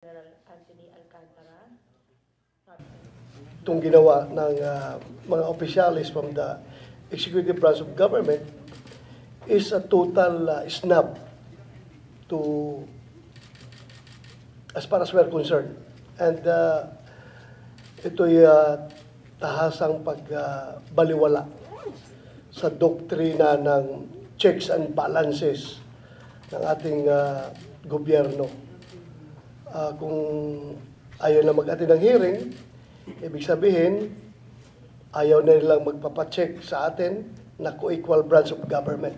General Anthony Alcantara. Itong ginawa ng mga officials from the executive branch of government is a total snub to as far as we're concerned. And ito'y tahasang pagbaliwala sa doktrina ng checks and balances ng ating gobyerno. Kung ayaw na mag-attend ng hearing, ibig sabihin, ayaw na nilang magpapacheck sa atin na co-equal branch of government.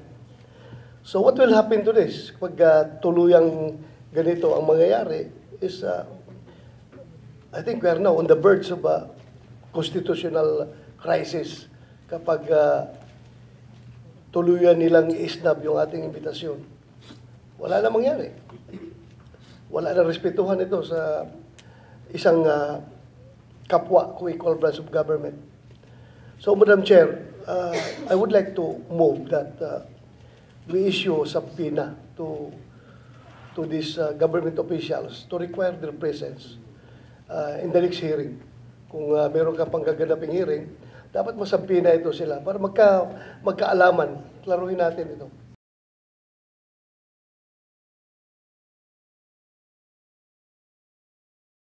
So what will happen to this? Pag tuluyang ganito ang mangyayari is, I think we are now on the verge of a constitutional crisis kapag tuluyan nilang i-snub yung ating imbitasyon. Wala na mangyari. Wala na respetuhan ito sa isang kapwa co-equal branch of government. So, Madam Chair, I would like to move that we issue a subpoena to these government officials to require their presence in the next hearing. Kung meron ka pang gaganaping hearing, dapat masubpoena ito sila para magkaalaman. Klaruhin natin ito.